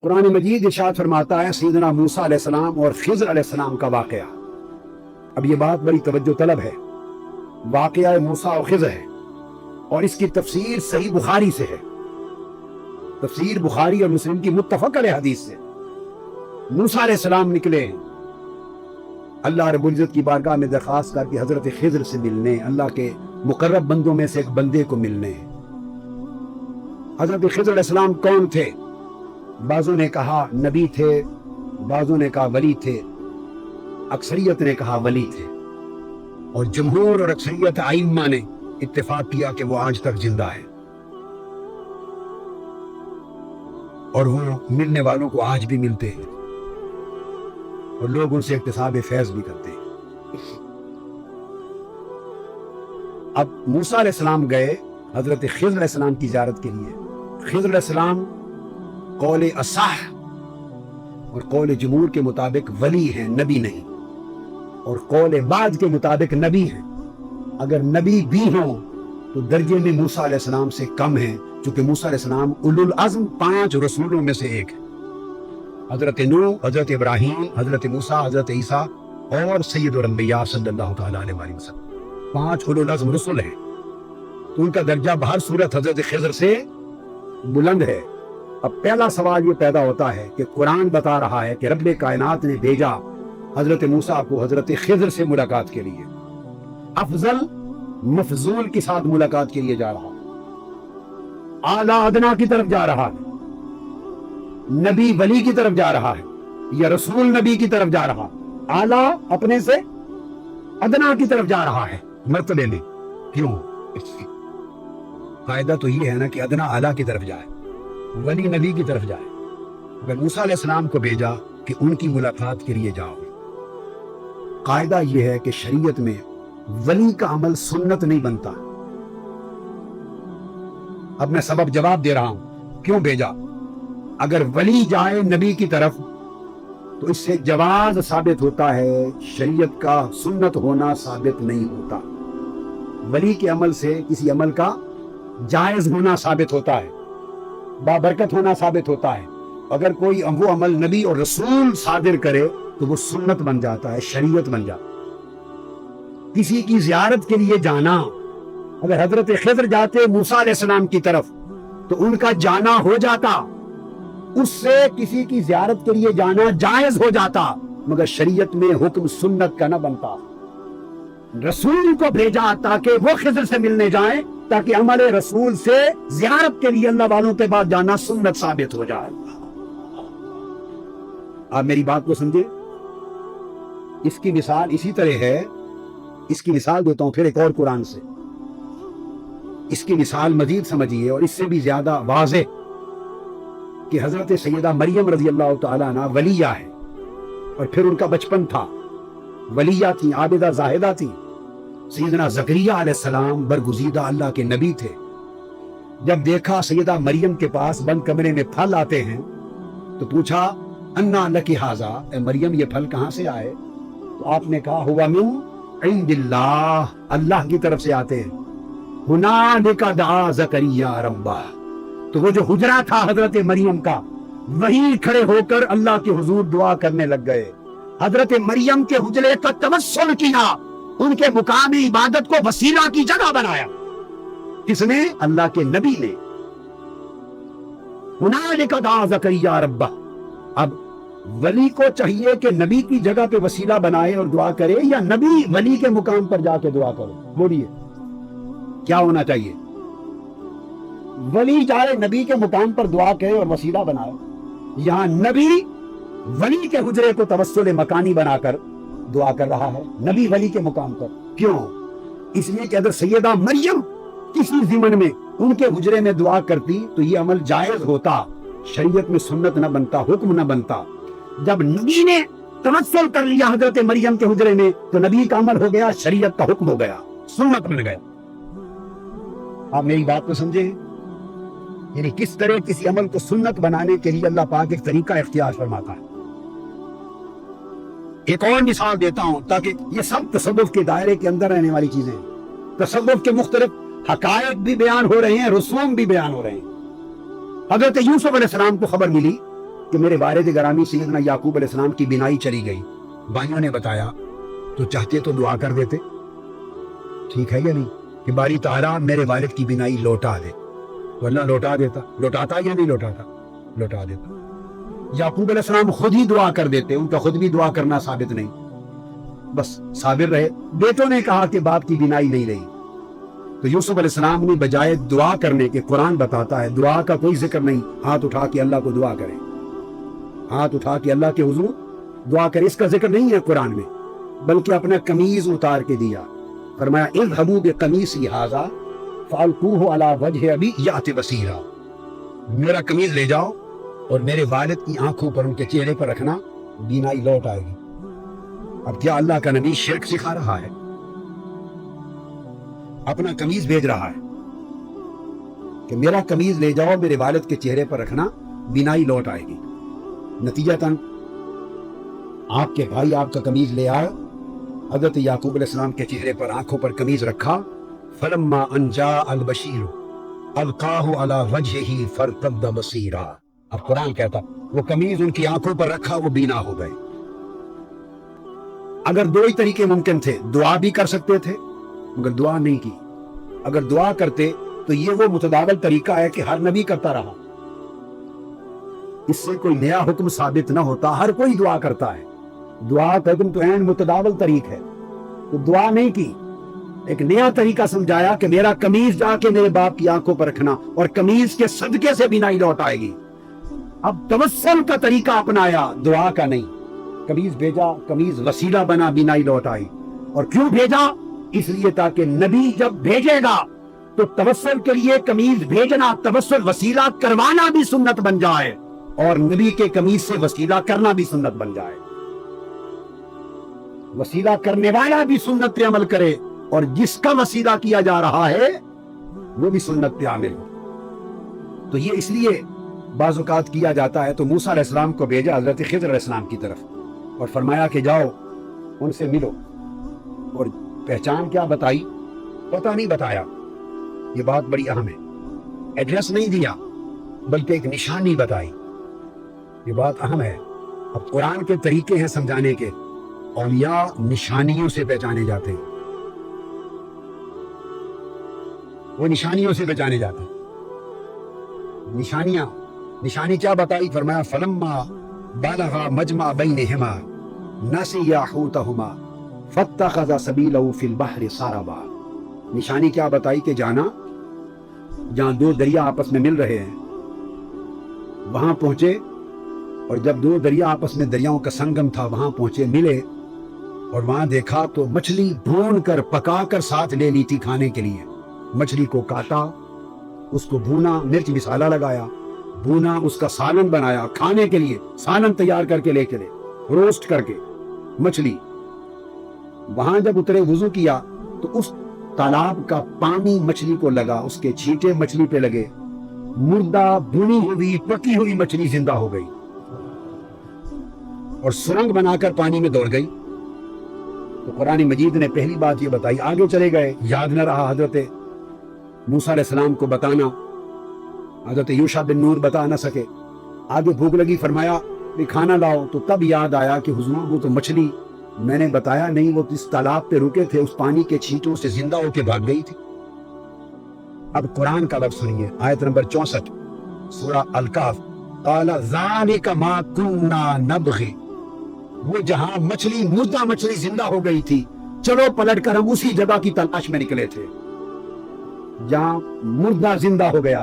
قرآن مجید ارشاد فرماتا ہے سیدنا موسیٰ علیہ السلام اور خضر علیہ السلام کا واقعہ. اب یہ بات بڑی توجہ طلب ہے. واقعہ موسیٰ اور خضر ہے اور اس کی تفسیر صحیح بخاری سے ہے. تفسیر بخاری اور مسلم کی متفق علیہ حدیث سے. موسیٰ علیہ السلام نکلے اللہ رب العزت کی بارگاہ میں درخواست کر کے حضرت خضر سے ملنے، اللہ کے مقرب بندوں میں سے ایک بندے کو ملنے. حضرت خضر علیہ السلام کون تھے؟ بعضوں نے کہا نبی تھے، بعضوں نے کہا ولی تھے، اکثریت نے کہا ولی تھے، اور جمہور اور اکثریت ائمہ نے اتفاق کیا کہ وہ آج تک زندہ ہے اور وہ ملنے والوں کو آج بھی ملتے ہیں اور لوگ ان سے اکتساب فیض بھی کرتے ہیں. اب موسیٰ علیہ السلام گئے حضرت خضر علیہ السلام کی زیارت کے لیے. خضر علیہ السلام قول اصح اور قول جمہور کے مطابق ولی ہیں، نبی نہیں، اور قول بعض کے مطابق نبی ہیں. اگر نبی بھی ہوں تو درجے میں موسیٰ علیہ السلام سے کم ہیں، چونکہ موسیٰ علیہ السلام اولو العزم 5 رسولوں میں سے ایک ہے. حضرت نوح، حضرت ابراہیم، حضرت موسیٰ، حضرت عیسیٰ اور سید الانبیاء صلی اللہ تعالیٰ علیہ وسلم 5 اولو العزم رسول ہیں. تو ان کا درجہ بہر صورت حضرت خضر سے بلند ہے. اب پہلا سوال یہ پیدا ہوتا ہے کہ قرآن بتا رہا ہے کہ رب کائنات نے بھیجا حضرت موسیٰ کو حضرت خضر سے ملاقات کے لیے. افضل مفضول کے ساتھ ملاقات کے لیے جا رہا، اعلیٰ ادنا کی طرف جا رہا ہے، نبی ولی کی طرف جا رہا ہے یا رسول نبی کی طرف جا رہا. اعلیٰ اپنے سے ادنا کی طرف جا رہا ہے مرتبے میں. کیوں؟ فائدہ تو یہ ہے نا کہ ادنا اعلیٰ کی طرف جائے، ولی نبی کی طرف جائے. اگر موسیٰ علیہ السلام کو بھیجا کہ ان کی ملاقات کے لیے جاؤ. قاعدہ یہ ہے کہ شریعت میں ولی کا عمل سنت نہیں بنتا. اب میں سبب جواب دے رہا ہوں کیوں بھیجا. اگر ولی جائے نبی کی طرف تو اس سے جواز ثابت ہوتا ہے، شریعت کا سنت ہونا ثابت نہیں ہوتا. ولی کے عمل سے کسی عمل کا جائز ہونا ثابت ہوتا ہے، بابرکت ہونا ثابت ہوتا ہے. اگر کوئی وہ عمل نبی اور رسول صادر کرے تو وہ سنت بن جاتا ہے، شریعت بن جاتا ہے. کسی کی زیارت کے لیے جانا، اگر حضرت خضر جاتے موسیٰ علیہ السلام کی طرف تو ان کا جانا ہو جاتا، اس سے کسی کی زیارت کے لیے جانا جائز ہو جاتا، مگر شریعت میں حکم سنت کا نہ بنتا. رسول کو بھیجا تاکہ وہ خضر سے ملنے جائیں، تاکہ عمل رسول سے زیارت کے لیے اللہ والوں کے بعد جانا سنت ثابت ہو جائے. آپ میری بات کو سمجھے. اس کی مثال اسی طرح ہے، اس کی مثال دیتا ہوں پھر ایک اور قرآن سے. اس کی مثال مزید سمجھیے اور اس سے بھی زیادہ واضح کہ حضرت سیدہ مریم رضی اللہ تعالیٰ عنہ ولیہ ہے اور پھر ان کا بچپن تھا. ولیہ تھی، عابدہ زاہدہ تھی. سیدنا زکریا علیہ السلام برگزیدہ اللہ کے نبی تھے. جب دیکھا سیدہ مریم کے پاس بند کمرے میں پھل آتے ہیں تو پوچھا انا لکی ھذا، اے مریم یہ پھل کہاں سے آئے؟ تو آپ نے کہا ہوا من عند اللہ، اللہ کی طرف سے آتے ہیں. ہنالک دعا زکریا ربہ، تو وہ جو حجرہ تھا حضرت مریم کا، وہیں کھڑے ہو کر اللہ کے حضور دعا کرنے لگ گئے. حضرت مریم کے حجرے کا توسل کیا، ان کے مقام عبادت کو وسیلہ کی جگہ بنایا. کس نے؟ اللہ کے نبی نے. ہنالک دعا زکریا ربہ. اب ولی کو چاہیے کہ نبی کی جگہ پہ وسیلہ بنائے اور دعا کرے، یا نبی ولی کے مقام پر جا کے دعا کرے؟ بولیے کیا ہونا چاہیے؟ ولی جائے نبی کے مقام پر دعا کرے اور وسیلہ بنائے. یہاں نبی ولی کے حجرے کو توسل مکانی بنا کر دعا کر رہا ہے، نبی ولی کے مقام پر. کیوں؟ اس لیے کہ اگر سیدہ مریم کسی ضمن میں ان کے حجرے میں دعا کرتی تو یہ عمل جائز ہوتا، شریعت میں سنت نہ بنتا، حکم نہ بنتا. جب نبی نے توسل کر لیا حضرت مریم کے حجرے میں تو نبی کا عمل ہو گیا، شریعت کا حکم ہو گیا، سنت بن گیا. آپ میری بات کو سمجھے؟ یعنی کس طرح کسی عمل کو سنت بنانے کے لیے اللہ پاک ایک طریقہ اختیار فرماتا ہے. ایک اور مثال دیتا ہوں تاکہ یہ سب تصوف کے دائرے کے اندر رہنے والی چیزیں ہیں. تصوف کے مختلف حقائق بھی بیان ہو رہے ہیں، رسوم بھی بیان ہو رہے ہیں. حضرت یوسف علیہ السلام کو خبر ملی کہ میرے والد گرامی سیدنا یعقوب علیہ السلام کی بینائی چلی گئی. بھائیوں نے بتایا تو چاہتے تو دعا کر دیتے, ٹھیک ہے یا نہیں, کہ باری تعالیٰ میرے والد کی بینائی لوٹا دے, تو اللہ لوٹا دیتا. لوٹاتا یا نہیں لوٹاتا؟ لوٹا دیتا. یعقوب علیہ السلام خود ہی دعا کر دیتے, ان کا خود بھی دعا کرنا ثابت نہیں, بس صابر رہے. بیٹوں نے کہا کہ باپ کی بینائی نہیں رہی, تو یوسف علیہ السلام نے بجائے دعا کرنے کے, قرآن بتاتا ہے دعا کا کوئی ذکر نہیں, ہاتھ اٹھا کے اللہ کو دعا کریں, ہاتھ اٹھا کے اللہ کے حضور دعا کریں, اس کا ذکر نہیں ہے قرآن میں, بلکہ اپنا قمیض اتار کے دیا. فرمایا اذهبوا بقمیصی ھذا فالقوہ علی وجہ ابی یأتی بصیرا, میرا قمیض لے جاؤ اور میرے والد کی آنکھوں پر, ان کے چہرے پر رکھنا, بینائی لوٹ آئے گی. اب کیا اللہ کا نبی شرک سکھا رہا ہے؟ اپنا قمیض بھیج رہا ہے کہ میرا قمیض لے جاؤ, میرے والد کے چہرے پر رکھنا, بینائی لوٹ آئے گی. نتیجتاً آپ کے بھائی آپ کا قمیض لے آئے, حضرت یعقوب علیہ السلام کے چہرے پر, آنکھوں پر قمیض رکھا. فلما ان جاء البشیر القاہ علی وجہہ فارتد بصیرا. اب قرآن کہتا وہ قمیض ان کی آنکھوں پر رکھا, وہ بینا ہو گئے. اگر دو ہی طریقے ممکن تھے, دعا بھی کر سکتے تھے مگر دعا نہیں کی. اگر دعا کرتے تو یہ وہ متداول طریقہ ہے کہ ہر نبی کرتا رہا, اس سے کوئی نیا حکم ثابت نہ ہوتا, ہر کوئی دعا کرتا ہے. دعا کا حکم تو عین متداول طریق ہے, تو دعا نہیں کی, ایک نیا طریقہ سمجھایا کہ میرا قمیض جا کے میرے باپ کی آنکھوں پر رکھنا, اور قمیض کے صدقے سے بینائی لوٹ آئے گی. اب توسل کا طریقہ اپنایا, دعا کا نہیں. قمیض بھیجا, قمیض وسیلہ بنا, بینائی لوٹ آئی. اور کیوں بھیجا؟ اس لیے تاکہ نبی جب بھیجے گا تو توسل کے لیے قمیض بھیجنا, توسل وسیلہ کروانا بھی سنت بن جائے, اور نبی کے قمیض سے وسیلہ کرنا بھی سنت بن جائے. وسیلہ کرنے والا بھی سنت پہ عمل کرے, اور جس کا وسیلہ کیا جا رہا ہے وہ بھی سنت پہ عامل ہو. تو یہ اس لیے بعض اوقات کیا جاتا ہے. تو موسیٰ علیہ السلام کو بھیجا حضرت خضر علیہ السلام کی طرف, اور فرمایا کہ جاؤ ان سے ملو. اور پہچان کیا بتائی؟ پتہ نہیں بتایا, یہ بات بڑی اہم ہے. ایڈریس نہیں دیا بلکہ ایک نشانی بتائی, یہ بات اہم ہے. اب قرآن کے طریقے ہیں سمجھانے کے, اولیاء نشانیوں سے پہچانے جاتے ہیں, وہ نشانیوں سے پہچانے جاتے ہیں. نشانی کیا بتائی؟ فرمایا فلما بالغا مجمع بینہما نسیا حوتہما فاتخذ سبیلہ فی البحر سربا. نشانی کیا بتائی؟ کہ جانا جہاں دو دریا آپس میں مل رہے ہیں وہاں پہنچے, اور جب دو دریا آپس میں دریاؤں کا سنگم تھا وہاں پہنچے, ملے, اور وہاں دیکھا تو مچھلی بھون کر پکا کر ساتھ لے لی تھی کھانے کے لیے. مچھلی کو کاٹا, اس کو بھونا, مرچ مسالہ لگایا, بھونا, اس کا سالن بنایا, کھانے کے لیے سالن تیار کر کے لے چلے, روسٹ کر کے مچھلی. وہاں جب اترے وضو کیا تو اس تالاب کا پانی مچھلی کو لگا, اس کے چھینٹے مچھلی پہ لگے, مردہ بھنی ہوئی پکی ہوئی مچھلی زندہ ہو گئی, اور سرنگ بنا کر پانی میں دوڑ گئی. تو قرآن مجید نے پہلی بات یہ بتائی. آگے چلے گئے, یاد نہ رہا حضرت موسیٰ علیہ السلام کو بتانا, حضرت یوشع بن نون بتا نہ سکے. آگے بھوک لگی, فرمایا بھی کھانا لاؤ, تو تب یاد آیا کہ حضور وہ تو مچھلی میں نے بتایا نہیں, وہ اس تالاب پہ رکے تھے, اس پانی کے چھینٹوں سے زندہ ہو کے بھاگ گئی تھی. اب قرآن کا لفظ سنیے, آیت نمبر 64 سورہ الکہف. قال ذالک ما کنا نبغی, وہ جہاں مچھلی مردہ مچھلی زندہ ہو گئی تھی, چلو پلٹ کر ہم اسی جگہ کی تلاش میں نکلے تھے جہاں مردہ زندہ ہو گیا.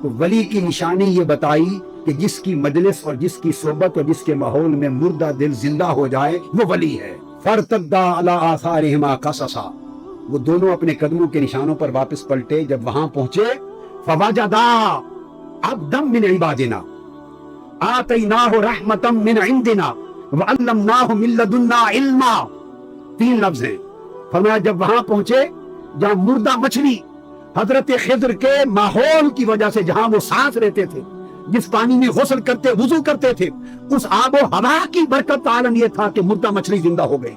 تو ولی کی نشانی یہ بتائی کہ جس کی مجلس اور جس کی صحبت اور جس کے ماحول میں مردہ دل زندہ ہو جائے وہ ولی ہے. فارتدا علی آثارہما قصصا, وہ دونوں اپنے قدموں کے نشانوں پر واپس پلٹے. جب وہاں پہنچے فوجدا عبدا من عبادنا آتیناہ رحمتا من عندنا وعلمناہ من لدنا علما. 3 لفظ ہیں. فرمایا جب وہاں پہنچے جہاں مردہ مچھلی حضرت خضر کے ماحول کی وجہ سے, جہاں وہ سانس لیتے تھے, جس پانی میں غسل کرتے وضو کرتے تھے, اس آب و ہوا کی برکت عالم یہ تھا کہ مردہ مچھلی زندہ ہو گئی.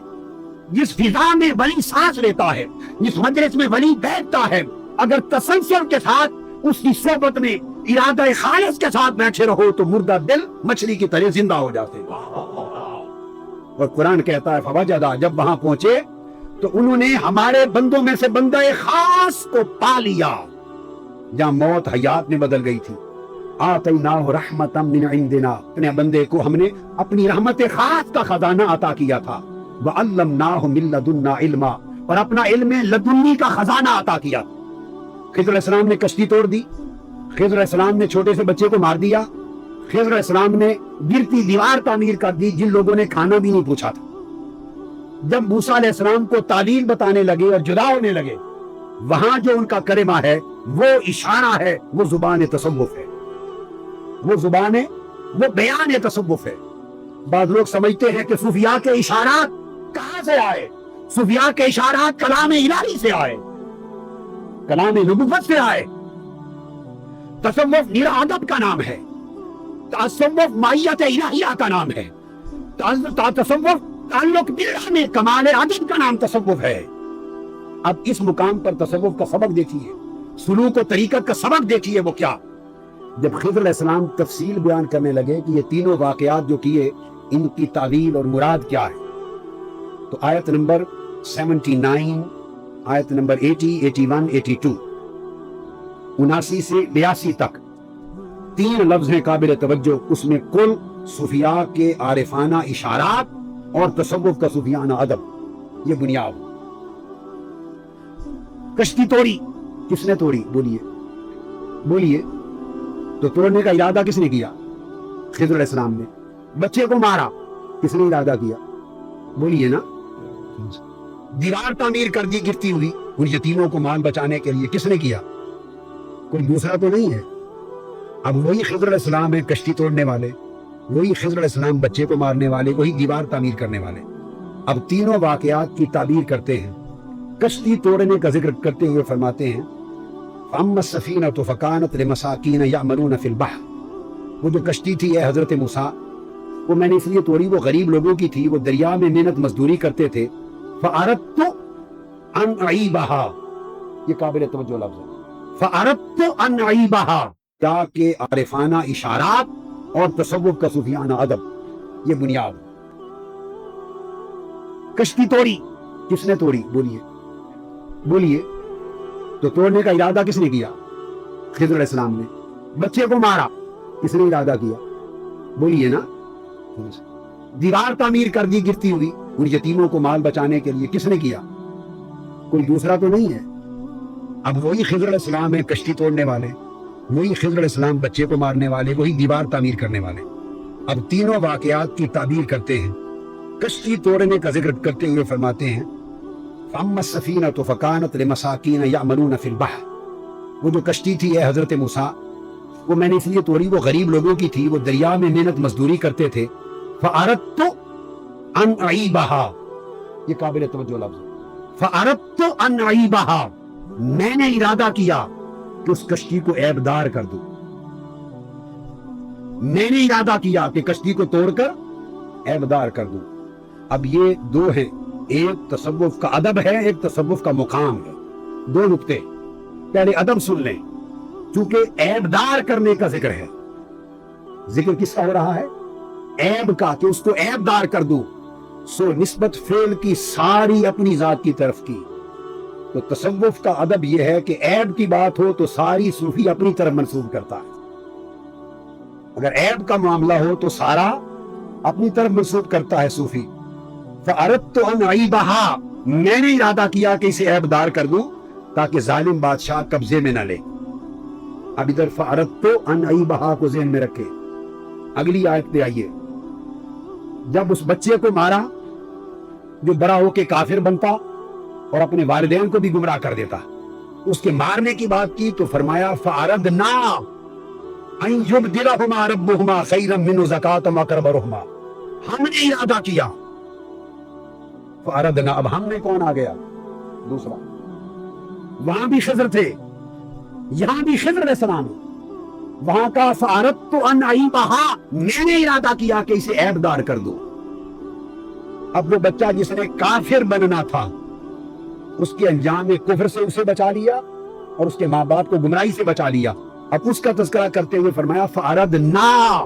جس فضا میں ولی سانس لیتا ہے, جس مجلس میں ولی بیٹھتا ہے, اگر تسلسل کے ساتھ اس کی صحبت میں ارادہ خالص کے ساتھ بیٹھے رہو تو مردہ دل مچھلی کی طرح زندہ ہو جاتے ہیں۔ اور قرآن کہتا ہے فوجدا، جب وہاں پہنچے تو انہوں نے ہمارے بندوں میں سے بندہ خاص کو پا لیا جہاں موت حیات میں بدل گئی تھی۔ آتیناہ رحمتا من عندنا، اپنے بندے کو ہم نے اپنی رحمت خاص کا خزانہ عطا کیا تھا۔ وعلمناہ من لدنا علما، اور اپنا علم لدنی کا خزانہ عطا کیا۔ خضر علیہ السلام نے کشتی توڑ دی، خضر علیہ السلام نے چھوٹے سے بچے کو مار دیا، خضر علیہ السلام نے گرتی دیوار تعمیر کر دی جن لوگوں نے کھانا بھی نہیں پوچھا تھا۔ جب موسیٰ علیہ السلام کو تعلیل بتانے لگے اور جدا ہونے لگے، وہاں جو ان کا کلمہ ہے وہ اشارہ ہے، وہ زبان تصوف ہے، وہ زبان وہ بیان تصوف ہے۔ بعض لوگ سمجھتے ہیں کہ صوفیاء کے اشارات کہاں سے آئے؟ صوفیاء کے اشارات کلام الہی سے آئے، کلام نبوت سے آئے۔ تصوف نیر ادب کا نام ہے، تصوف مائیت الہیہ کا نام ہے، تصوف تعلق باللہ میں کمال ادب کا نام تصوف ہے۔ اب اس مقام پر تصوف کا سبق دیکھیے، سلوک و طریقت کا سبق دیکھیے وہ کیا۔ جب خضر علیہ السلام تفصیل بیان کرنے لگے کہ یہ تینوں واقعات جو کیے ان کی تعویل اور مراد کیا ہے، تو آیت نمبر 79، آیت نمبر 80، 81، 82، 79 سے 82 تک 3 لفظ ہیں قابل توجہ۔ اس میں کل صوفیاء کے عارفانہ اشارات اور تصوف کا صوفیانہ ادب، یہ بنیاد۔ کشتی توڑی، کس نے توڑی؟ بولیے بولیے۔ تو توڑنے کا ارادہ کس نے کیا؟ خضر علیہ السلام نے۔ بچے کو مارا، کس نے ارادہ کیا؟ بولیے نا۔ دیوار تعمیر کر دی گرتی ہوئی ان یتیموں کو مال بچانے کے لیے، کس نے کیا؟ کوئی دوسرا تو نہیں ہے۔ اب وہی خضر علیہ السلام ہے کشتی توڑنے والے، وہی خضر علیہ السلام بچے کو مارنے والے، وہی دیوار تعمیر کرنے والے۔ اب تینوں واقعات کی تعبیر کرتے ہیں۔ کشتی توڑنے کا ذکر کرتے ہوئے فرماتے ہیں فَأَمَّا السَّفِينَةُ فَكَانَتْ لِمَسَاكِينَ يَعْمَلُونَ فِي الْبَحْرِ، وہ جو کشتی تھی اے حضرت موسیٰ، وہ میں نے اس لیے توڑی، وہ غریب لوگوں کی تھی، وہ دریا میں محنت مزدوری کرتے تھے۔ فَأَرَدْتُ أَنْ أَعِيبَهَا، یہ قابل توجہ لفظ ہے۔ فَأَرَدْتُ أَنْ أَعِيبَهَا، تاکہ عارفانہ اشارات اور تصوف کا صوفیانہ ادب، یہ بنیاد۔ کشتی توڑی، کس نے توڑی؟ بولیے بولیے۔ تو توڑنے کا ارادہ کس نے کیا؟ خضر علیہ السلام نے۔ بچے کو مارا، کس نے ارادہ کیا؟ بولیے نا۔ دیوار تعمیر کر دی گرتی ہوئی ان یتیموں کو مال بچانے کے لیے، کس نے کیا؟ کوئی دوسرا تو نہیں ہے۔ اب وہی خضر علیہ السلام ہے کشتی توڑنے والے، وہی خضر علیہ السلام بچے کو مارنے والے، وہی دیوار تعمیر کرنے والے۔ اب تینوں واقعات کی تعبیر کرتے ہیں۔ کشتی توڑنے کا ذکر کرتے ہوئے فرماتے ہیں فَأَمَّا السَّفِينَةُ فَكَانَتْ لِمَسَاكِينَ يَعْمَلُونَ فِي الْبَحْرِ، وہ جو کشتی تھی اے حضرت موسیٰ، وہ میں نے اس لیے توڑی، وہ غریب لوگوں کی تھی، وہ دریا میں محنت مزدوری کرتے تھے۔ فَأَرَدْتُ أَنْ أَعِيبَهَا، یہ قابل توجہ لفظ ہے۔ فَأَرَدْتُ أَنْ أَعِيبَهَا، میں نے ارادہ کیا کہ اس کشتی کو عیبدار کر دوں، میں نے ارادہ کیا کہ کشتی کو توڑ کر عیبدار کر دوں۔ اب یہ دو ہیں، ایک تصوف کا ادب ہے، ایک تصوف کا مقام ہے۔ دو نقطے، پہلے ادب سن لیں، چونکہ عیبدار کرنے کا ذکر ہے۔ ذکر کس کا ہو رہا ہے؟ عیب کا، کہ اس کو عیبدار کر دوں، سو نسبت فعل کی ساری اپنی ذات کی طرف کی۔ تو تصوف کا ادب یہ ہے کہ عیب کی بات ہو تو ساری صوفی اپنی طرف منسوب کرتا ہے، اگر عیب کا معاملہ ہو تو سارا اپنی طرف منسوب کرتا ہے صوفی۔ فَأَرَدْتُ أَنْ أَعِيبَهَا، میں نے ارادہ کیا کہ اسے عیبدار کر دوں تاکہ ظالم بادشاہ قبضے میں نہ لے۔ اب ادھر فَأَرَدْتُ أَنْ أَعِيبَهَا کو ذہن میں رکھے۔ اگلی آیت پہ آئیے۔ جب اس بچے کو مارا جو بڑا ہو کے کافر بنتا اور اپنے والدین کو بھی گمراہ کر دیتا، اس کے مارنے کی بات کی تو فرمایا فَأَرَدْنَا أَن يُبْدِلَهُمَا رَبُّهُمَا خَيْرًا مِّنْهُ زَكَاةً وَأَقْرَبَ رُحْمًا، ہم نے ارادہ کیا۔ فَأَرَدْنَا، اب ہم میں کون آ گیا؟ دوسرا۔ وہاں بھی خضر تھے، یہاں بھی خضر علیہ السلام، وہاں کا فَأَرَدْتُ أَنْ أَعِيبَهَا، میں نے ارادہ کیا کہ اسے عیبدار کر دوں۔ اب وہ بچہ جس نے کافر بننا تھا، اس کے انجام کفر سے اسے بچا لیا اور اس کے ماں باپ کو گمراہی سے بچا لیا۔ اب اس کا تذکرہ کرتے ہوئے فرمایا فَأَرَدْنَا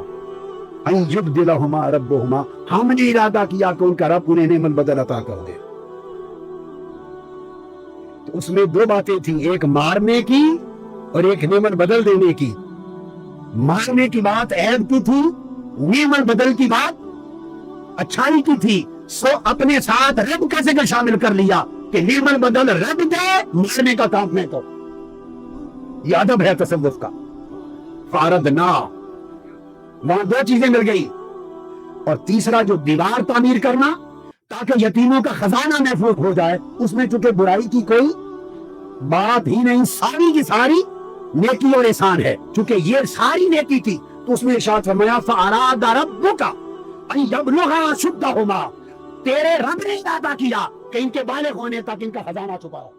أَن يُبْدِلَهُمَا رَبُّهُمَا، ہم نے ارادہ کیا کہ ان کا رب انہیں نعمت بدل عطا کر دے۔ تو اس میں دو باتیں تھیں، ایک مارنے کی اور ایک نعمت بدل دینے کی۔ مارنے کی بات عیب کی تھی، نعمت بدل کی بات اچھائی کی تھی۔ سو اپنے ساتھ رب کا ذکر شامل کر لیا کہ نعمت بدل رب دے، مارنے کا کام میں تو یہ ادب ہے تصوف کا۔ فاردنا، وہاں دو چیزیں مل گئی، اور تیسرا جو دیوار تعمیر کرنا تاکہ یتیموں کا خزانہ محفوظ ہو جائے، اس میں چونکہ برائی کی کوئی بات ہی نہیں، ساری کی ساری نیکی اور احسان ہے۔ چونکہ یہ ساری نیکی تھی تو اس میں ارشاد فرمایا فَأَرَادَ رَبُّكَ أَن يَبْلُغَا أَشُدَّهُمَا، تیرے رب نے ارادہ کیا کہ ان کے بالغ ہونے تک ان کا خزانہ چھپا ہو۔